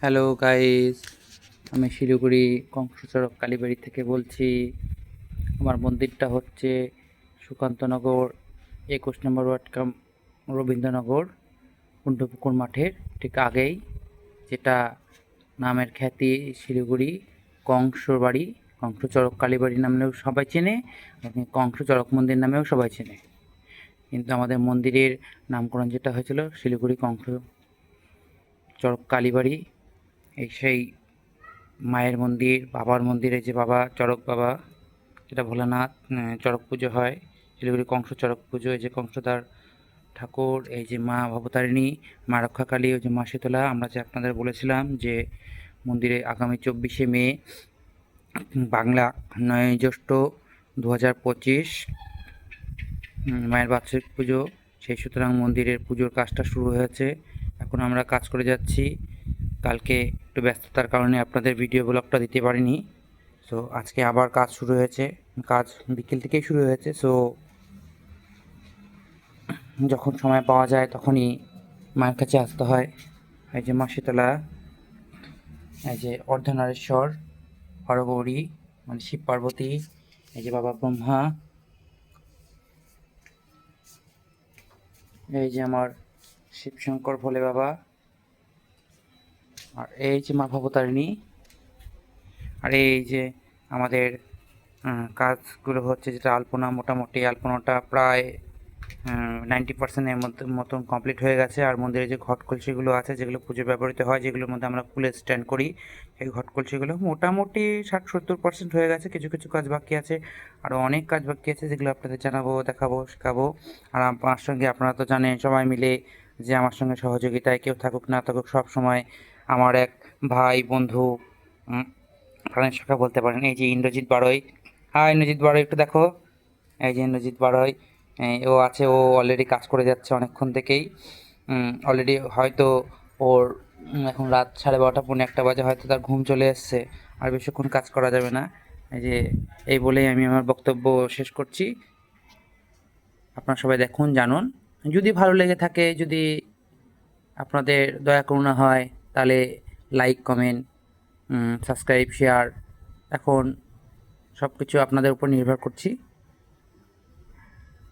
Hello guys, আমি শিলিগুড়ি কংসচরক কালীবাড়ি থেকে বলছি। আমার মন্দিরটা হচ্ছে সুকান্তনগর 21 নম্বর ওয়ার্ড রবীন্দ্রনগর কুণ্ডপুকুর মাঠের ঠিক আগেই, যেটা নামের খ্যাতি শিলিগুড়ি কংসর বাড়ি, কংসচরক কালীবাড়ি নামেও সবাই চেনে, কংসচরক মন্দির নামেও সবাই চেনে। কিন্তু আমাদের মন্দিরের নামকরণ যেটা হয়েছিল শিলিগুড়ি কংসচরক কালীবাড়ি। সেই মায়ের মন্দির, বাবার মন্দিরে যে বাবা চড়ক বাবা, যেটা ভোলানাথ চড়ক পুজো হয়, শিলিগুড়ি কংস চড়ক পুজো, এই যে কংসদার ঠাকুর, এই যে মা ভবতারিণী, মা রক্ষাকালী, ওই যে মা শীতলা। আমরা যে আপনাদের বলেছিলাম যে মন্দিরে আগামী 24শে মে বাংলা 9ই জ্যৈষ্ঠ 2025 মায়ের বাৎসরিক পুজো। সেই সুতরাং মন্দিরের পুজোর কাজটা শুরু হয়েছে, এখন আমরা কাজ করে যাচ্ছি। কালকে একটু ব্যস্ততার কারণে আপনাদের ভিডিও ব্লগটা দিতে পারিনি। সো আজকে আবার কাজ শুরু হয়েছে, কাজ বিকেল থেকেই শুরু হয়েছে। সো যখন সময় পাওয়া যায় তখনই মায়ের কাছে আসতে হয়। এই যে মা শীতলা, এই যে অর্ধনারীশ্বর, হরগৌরী মানে শিব পার্বতী, এই যে বাবা ব্রহ্মা, এই যে আমার শিবশঙ্কর ভোলে বাবা, আর এই যে মা ভবতারিণী, আর এই যে আমাদের কাজগুলো হচ্ছে, যেটা আলপনা, মোটামুটি আলপনাটা প্রায় 90%-এর মতন কমপ্লিট হয়ে গেছে। আর মন্দিরে যে ঘট কলসিগুলো আছে, যেগুলো পুজো ব্যবহৃত হয়, যেগুলোর মধ্যে আমরা ফুলের স্ট্যান্ড করি, এই ঘট কলসিগুলো মোটামুটি 60-70% হয়ে গেছে। কিছু কিছু কাজ বাকি আছে, আরও অনেক কাজ বাকি আছে, যেগুলো আপনাদের জানাবো, দেখাবো, শেখাবো। আর আমার সঙ্গে, আপনারা তো জানেন সবাই মিলে, যে আমার সঙ্গে সহযোগিতায় কেউ থাকুক না থাকুক, সব সময় আমার এক ভাই বন্ধু, প্রাণের সখা বলতে পারেন, এই যে ইন্দ্রজিৎ বাড়ই। হ্যাঁ ইন্দ্রজিৎ বাড়ই, একটু দেখো, এই যে ইন্দ্রজিৎ বাড়ই, ও আছে, ও অলরেডি কাজ করে যাচ্ছে অনেকক্ষণ থেকেই। অলরেডি হয়তো ওর এখন রাত 12:30 পৌনে 1 বাজে, হয়তো তার ঘুম চলে এসছে, আর বেশিক্ষণ কাজ করা যাবে না। এই যে, এই বলেই আমি আমার বক্তব্য শেষ করছি। আপনারা সবাই দেখুন, জানুন। যদি ভালো লেগে থাকে, যদি আপনাদের দয়া করুণা হয়, তাহলে লাইক, কমেন্ট, সাবস্ক্রাইব, শেয়ার, এখন সব কিছু আপনাদের উপর নির্ভর করছি।